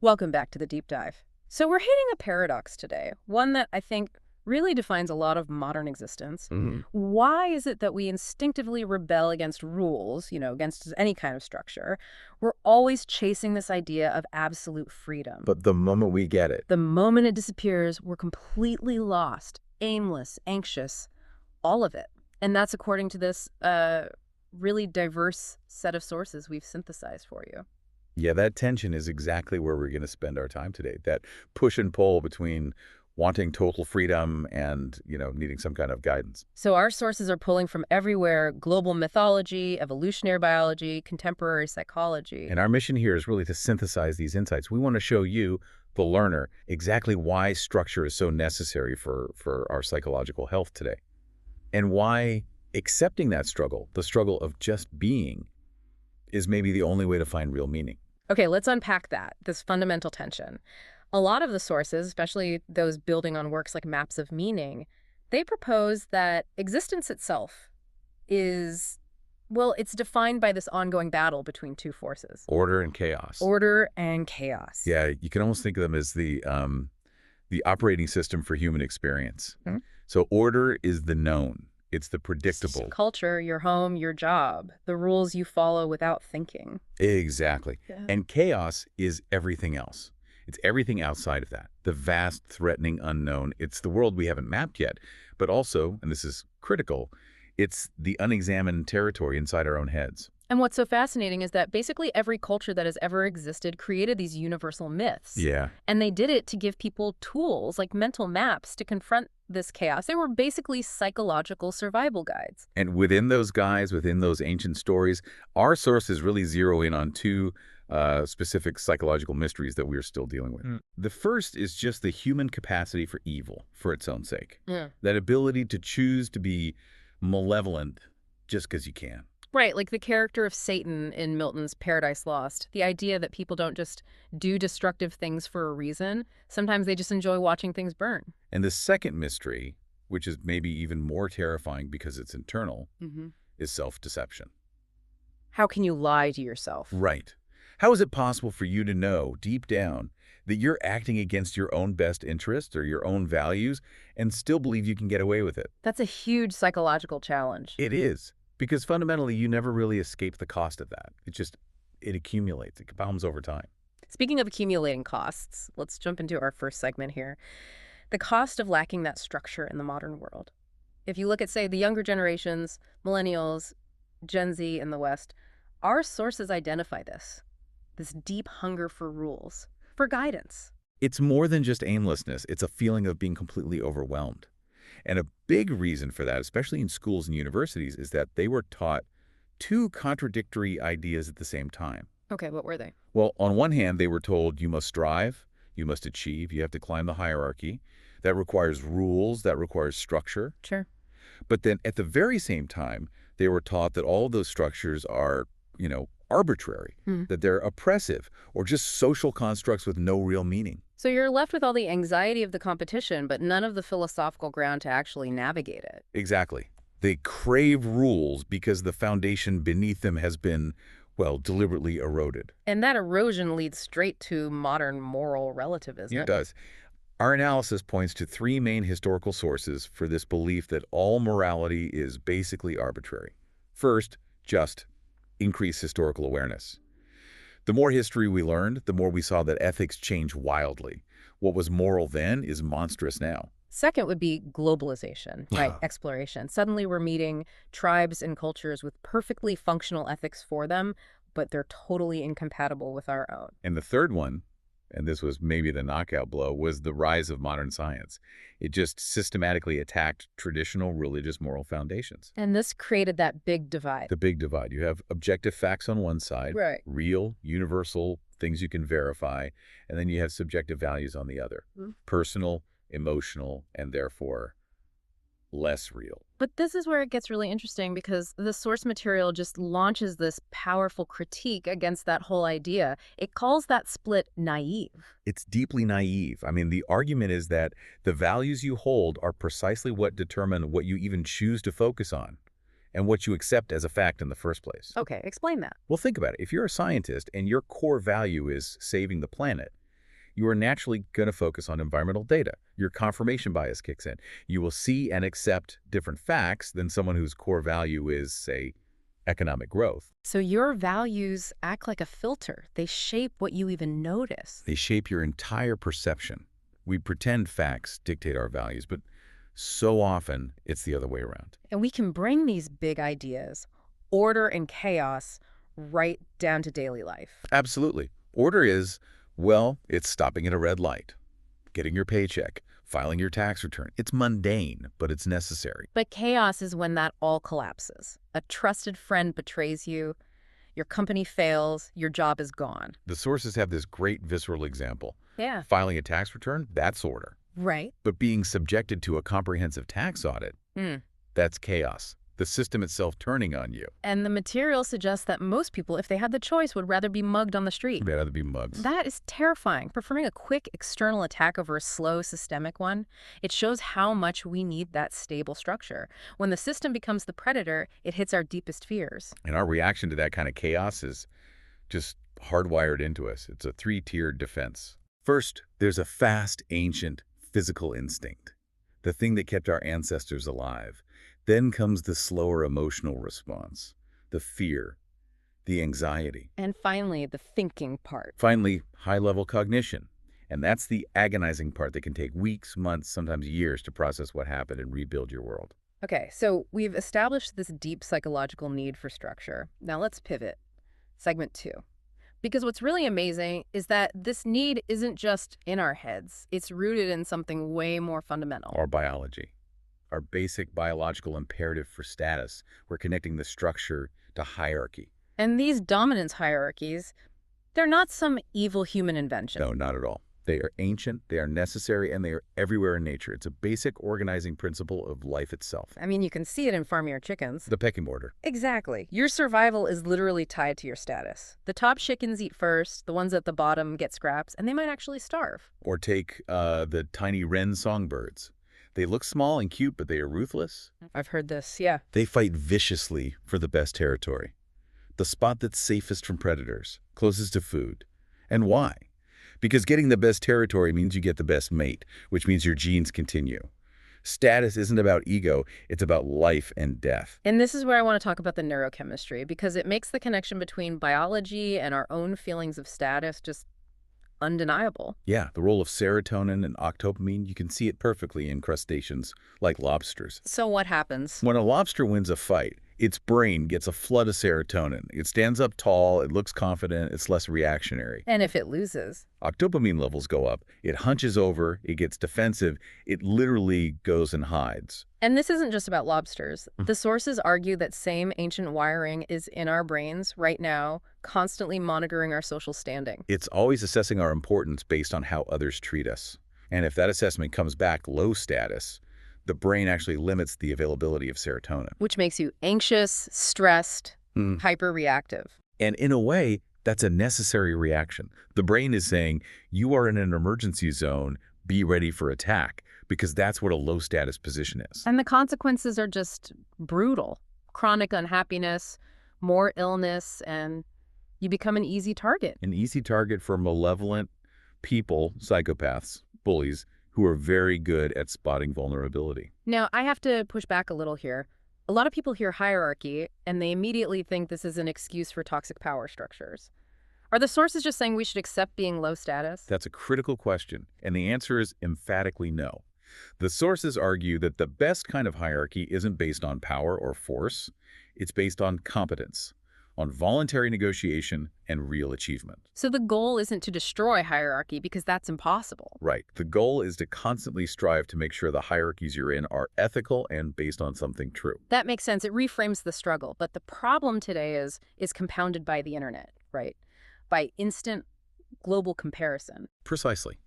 Welcome back to the deep dive. So we're hitting a paradox today, one that I think really defines a lot of modern existence. Mhm. Why is it that we instinctively rebel against rules, against any kind of structure? We're always chasing this idea of absolute freedom. But the moment we get it, The moment it disappears, we're completely lost, aimless, anxious, all of it. And that's according to this really diverse set of sources we've synthesized for you. yeah, that tension is exactly where we're going to spend our time today. That push and pull between wanting total freedom and, needing some kind of guidance. So our sources are pulling from everywhere: global mythology, evolutionary biology, contemporary psychology. And our mission here is really to synthesize these insights. We want to show you, the learner, exactly why structure is so necessary for our psychological health today. And why accepting that struggle, the struggle of just being, is maybe the only way to find real meaning. Okay, let's unpack that, this fundamental tension. A lot of the sources, especially those building on works like Maps of Meaning, they propose that existence itself is, well, it's defined by this ongoing battle between two forces: Order and chaos. order and chaos. Yeah, you can almost think of them as the operating system for human experience. Hmm? So order is the known. It's the predictable. Culture, your home, your job, the rules you follow without thinking. Exactly. Yeah. And chaos is everything else. It's everything outside of that. The vast, threatening unknown. It's the world we haven't mapped yet. But also, and this is critical, it's the unexamined territory inside our own heads. And what's so fascinating is that basically every culture that has ever existed created these universal myths. Yeah. And they did it to give people tools, like mental maps, to confront this chaos. They were basically psychological survival guides. And within those guys, within those ancient stories, our sources really zero in on two specific psychological mysteries that we're still dealing with. The first is just the human capacity for evil for its own sake. Yeah. That ability to choose to be malevolent just because you can. Right, like the character of Satan in Milton's Paradise Lost. The idea that people don't just do destructive things for a reason. Sometimes they just enjoy watching things burn. And the second mystery, which is maybe even more terrifying because it's internal, is self-deception. How can you lie to yourself? Right. How is it possible for you to know deep down that you're acting against your own best interests or your own values and still believe you can get away with it? That's a huge psychological challenge. It is. Because fundamentally, you never really escape the cost of that. It accumulates. It compounds over time. Speaking of accumulating costs, let's jump into our first segment here. The cost of lacking that structure in the modern world. If you look at, say, the younger generations, millennials, Gen Z in the West, our sources identify this deep hunger for rules, for guidance. It's more than just aimlessness. It's a feeling of being completely overwhelmed. And a big reason for that, especially in schools and universities, is that they were taught two contradictory ideas at the same time. Okay, what were they? Well, on one hand, they were told you must strive, you must achieve, you have to climb the hierarchy. That requires rules, that requires structure. Sure. But then at the very same time, they were taught that all of those structures are, arbitrary, that they're oppressive, or just social constructs with no real meaning. So you're left with all the anxiety of the competition, but none of the philosophical ground to actually navigate it. Exactly. They crave rules because the foundation beneath them has been, well, deliberately eroded. And that erosion leads straight to modern moral relativism. Yeah, it does. Our analysis points to three main historical sources for this belief that all morality is basically arbitrary. First, just increased historical awareness. The more history we learned, the more we saw that ethics change wildly. What was moral then is monstrous now. Second would be globalization, right? Exploration. Suddenly we're meeting tribes and cultures with perfectly functional ethics for them, but they're totally incompatible with our own. And the third one, and this was maybe the knockout blow, was the rise of modern science. It just systematically attacked traditional religious moral foundations. And this created that big divide. The big divide. You have objective facts on one side, Right. real, universal, things you can verify, and then you have subjective values on the other. Personal, emotional, and therefore less real. But this is where it gets really interesting, because the source material just launches this powerful critique against that whole idea. It calls that split naive. It's deeply naive. I mean, the argument is that the values you hold are precisely what determine what you even choose to focus on and what you accept as a fact in the first place. Okay, explain that. Well, think about it. If you're a scientist and your core value is saving the planet, you are naturally going to focus on environmental data. Your confirmation bias kicks in. You will see and accept different facts than someone whose core value is, say, economic growth. So your values act like a filter. They shape what you even notice. They shape your entire perception. We pretend facts dictate our values, but so often it's the other way around. And we can bring these big ideas, order and chaos, right down to daily life. Absolutely. Order is, well, it's stopping at a red light, getting your paycheck, filing your tax return. It's mundane, but it's necessary. But chaos is when that all collapses. A trusted friend betrays you, your company fails, your job is gone. The sources have this great visceral example. Yeah. Filing a tax return, that's order. Right. But being subjected to a comprehensive tax audit, that's chaos. The system itself turning on you. And the material suggests that most people, if they had the choice, would rather be mugged on the street. They'd rather be mugs. That is terrifying. Preferring a quick external attack over a slow systemic one, it shows how much we need that stable structure. When the system becomes the predator, it hits our deepest fears. And our reaction to that kind of chaos is just hardwired into us. It's a three-tiered defense. First, there's a fast, ancient, physical instinct, the thing that kept our ancestors alive. Then comes the slower emotional response, the fear, the anxiety. And finally, the thinking part. Finally, high-level cognition. And that's the agonizing part that can take weeks, months, sometimes years to process what happened and rebuild your world. Okay, so we've established this deep psychological need for structure. Now let's pivot. Segment 2. Because what's really amazing is that this need isn't just in our heads. It's rooted in something way more fundamental. Our biology. Our basic biological imperative for status. We're connecting the structure to hierarchy. And these dominance hierarchies, they're not some evil human invention. No, not at all. They are ancient, they are necessary, and they are everywhere in nature. It's a basic organizing principle of life itself. I mean, you can see it in farm your chickens. The pecking order. Exactly. Your survival is literally tied to your status. The top chickens eat first, the ones at the bottom get scraps, and they might actually starve. Or take the tiny wren songbirds. They look small and cute, but they are ruthless. I've heard this, yeah. They fight viciously for the best territory. The spot that's safest from predators, closest to food. And why? Because getting the best territory means you get the best mate, which means your genes continue. Status isn't about ego, it's about life and death. And this is where I want to talk about the neurochemistry, because it makes the connection between biology and our own feelings of status just undeniable. Yeah, the role of serotonin and octopamine, you can see it perfectly in crustaceans like lobsters. So what happens? When a lobster wins a fight, its brain gets a flood of serotonin. It stands up tall, it looks confident, it's less reactionary. And if it loses? Octopamine levels go up, it hunches over, it gets defensive, it literally goes and hides. And this isn't just about lobsters. The sources argue that same ancient wiring is in our brains right now, constantly monitoring our social standing. It's always assessing our importance based on how others treat us. And if that assessment comes back low status, the brain actually limits the availability of serotonin. Which makes you anxious, stressed, hyper-reactive. And in a way, that's a necessary reaction. The brain is saying, you are in an emergency zone, be ready for attack, because that's what a low-status position is. And the consequences are just brutal. Chronic unhappiness, more illness, and you become an easy target. An easy target for malevolent people, psychopaths, bullies, who are very good at spotting vulnerability. Now, I have to push back a little here. A lot of people hear hierarchy, and they immediately think this is an excuse for toxic power structures. Are the sources just saying we should accept being low status? That's a critical question, and the answer is emphatically no. The sources argue that the best kind of hierarchy isn't based on power or force. It's based on competence, on voluntary negotiation and real achievement. So the goal isn't to destroy hierarchy because that's impossible. Right. The goal is to constantly strive to make sure the hierarchies you're in are ethical and based on something true. That makes sense. It reframes the struggle. But the problem today is compounded by the internet, right? By instant global comparison. Precisely.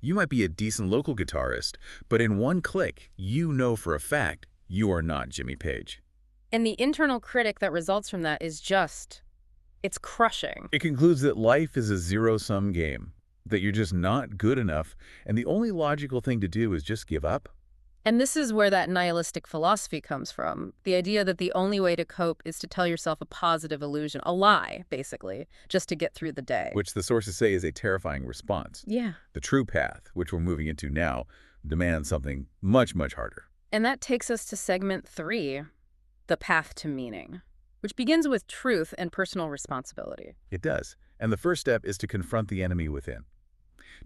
You might be a decent local guitarist, but in one click, you know for a fact you are not Jimmy Page. And the internal critic that results from that is it's crushing. It concludes that life is a zero-sum game, that you're just not good enough, and the only logical thing to do is just give up. And this is where that nihilistic philosophy comes from. The idea that the only way to cope is to tell yourself a positive illusion, a lie, basically, just to get through the day. Which the sources say is a terrifying response. Yeah. The true path, which we're moving into now, demands something much, much harder. And that takes us to segment 3, the path to meaning, which begins with truth and personal responsibility. It does. And the first step is to confront the enemy within.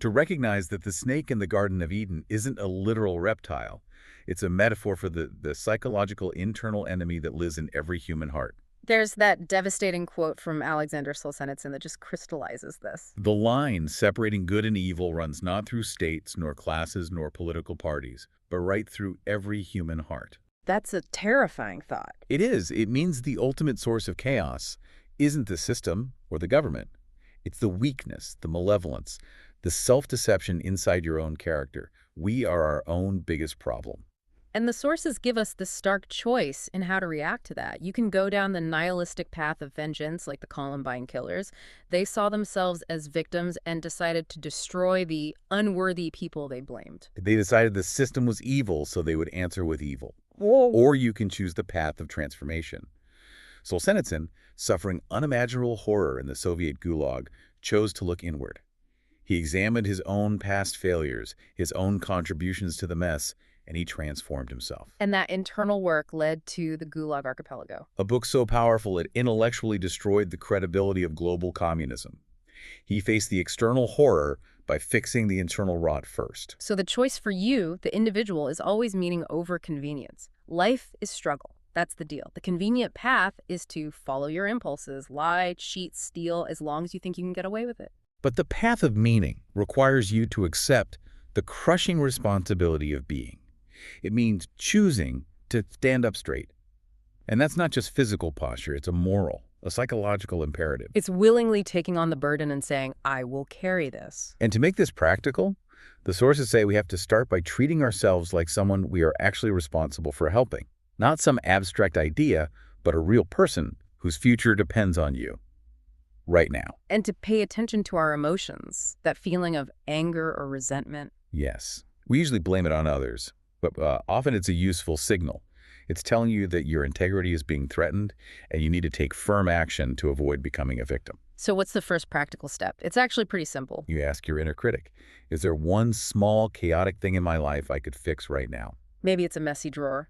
To recognize that the snake in the Garden of Eden isn't a literal reptile. It's a metaphor for the psychological internal enemy that lives in every human heart. There's that devastating quote from Alexander Solzhenitsyn that just crystallizes this. The line separating good and evil runs not through states, nor classes, nor political parties, but right through every human heart. That's a terrifying thought. It is. It means the ultimate source of chaos isn't the system or the government. It's the weakness, the malevolence, the self-deception inside your own character. We are our own biggest problem. And the sources give us this stark choice in how to react to that. You can go down the nihilistic path of vengeance, like the Columbine killers. They saw themselves as victims and decided to destroy the unworthy people they blamed. They decided the system was evil, so they would answer with evil. Whoa. Or you can choose the path of transformation. Solzhenitsyn, suffering unimaginable horror in the Soviet Gulag, chose to look inward. He examined his own past failures, his own contributions to the mess, and he transformed himself. And that internal work led to the Gulag Archipelago. A book so powerful it intellectually destroyed the credibility of global communism. He faced the external horror by fixing the internal rot first. So the choice for you, the individual, is always meaning over convenience. Life is struggle. That's the deal. The convenient path is to follow your impulses, lie, cheat, steal, as long as you think you can get away with it. But the path of meaning requires you to accept the crushing responsibility of being. It means choosing to stand up straight. And that's not just physical posture, it's a moral, a psychological imperative. It's willingly taking on the burden and saying, I will carry this. And to make this practical, the sources say we have to start by treating ourselves like someone we are actually responsible for helping. Not some abstract idea, but a real person whose future depends on you. Right now. And to pay attention to our emotions, that feeling of anger or resentment. Yes. We usually blame it on others, but often it's a useful signal. It's telling you that your integrity is being threatened and you need to take firm action to avoid becoming a victim. So what's the first practical step? It's actually pretty simple. You ask your inner critic, is there one small, chaotic thing in my life I could fix right now? Maybe it's a messy drawer,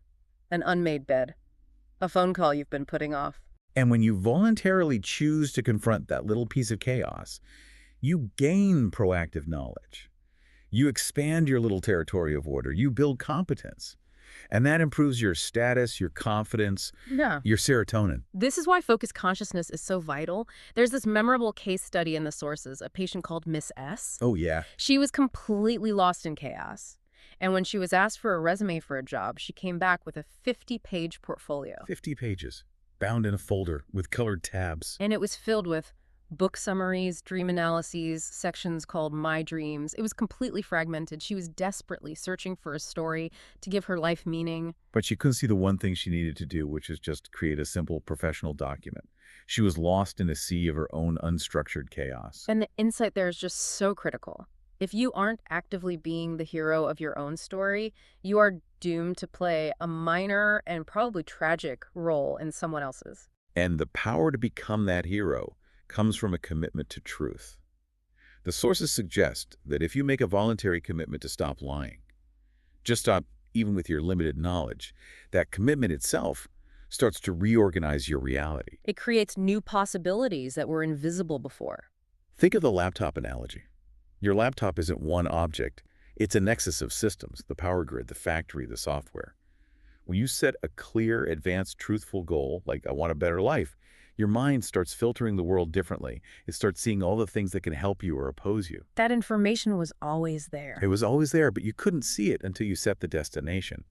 an unmade bed, a phone call you've been putting off. And when you voluntarily choose to confront that little piece of chaos, you gain proactive knowledge. You expand your little territory of order. You build competence. And that improves your status, your confidence, your serotonin. This is why focused consciousness is so vital. There's this memorable case study in the sources, a patient called Miss S. Oh, yeah. She was completely lost in chaos. And when she was asked for a resume for a job, she came back with a 50-page portfolio. 50 pages, bound in a folder with colored tabs. And it was filled with book summaries, dream analyses, sections called My Dreams. It was completely fragmented. She was desperately searching for a story to give her life meaning. But she couldn't see the one thing she needed to do, which is just create a simple professional document. She was lost in a sea of her own unstructured chaos. And the insight there is just so critical. If you aren't actively being the hero of your own story, you are doomed to play a minor and probably tragic role in someone else's. And the power to become that hero comes from a commitment to truth. The sources suggest that if you make a voluntary commitment to stop lying, just stop even with your limited knowledge, that commitment itself starts to reorganize your reality. It creates new possibilities that were invisible before. Think of the laptop analogy. Your laptop isn't one object. It's a nexus of systems, the power grid, the factory, the software. When you set a clear, advanced, truthful goal, like I want a better life, your mind starts filtering the world differently. It starts seeing all the things that can help you or oppose you. That information was always there. It was always there, but you couldn't see it until you set the destination.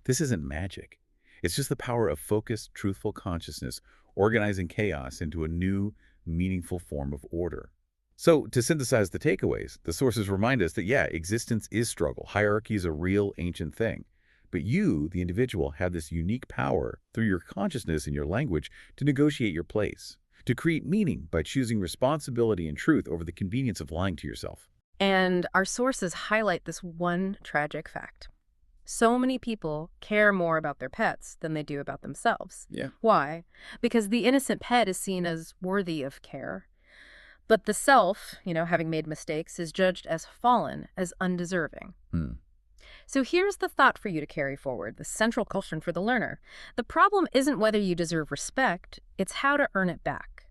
This isn't magic. It's just the power of focused, truthful consciousness organizing chaos into a new, meaningful form of order. So, to synthesize the takeaways, the sources remind us that, yeah, existence is struggle. Hierarchy is a real, ancient thing. But you, the individual, have this unique power through your consciousness and your language to negotiate your place, to create meaning by choosing responsibility and truth over the convenience of lying to yourself. And our sources highlight this one tragic fact. So many people care more about their pets than they do about themselves. Yeah. Why? Because the innocent pet is seen as worthy of care. But the self, having made mistakes, is judged as fallen, as undeserving. Hmm. So here's the thought for you to carry forward, the central question for the learner. The problem isn't whether you deserve respect, it's how to earn it back.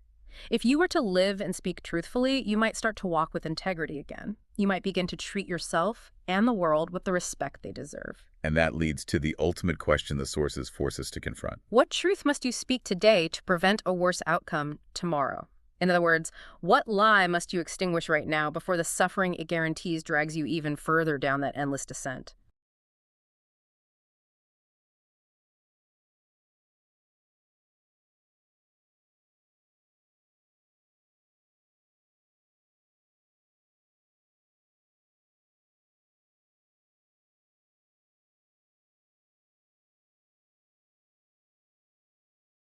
If you were to live and speak truthfully, you might start to walk with integrity again. You might begin to treat yourself and the world with the respect they deserve. And that leads to the ultimate question the sources force us to confront. What truth must you speak today to prevent a worse outcome tomorrow? In other words, what lie must you extinguish right now before the suffering it guarantees drags you even further down that endless descent?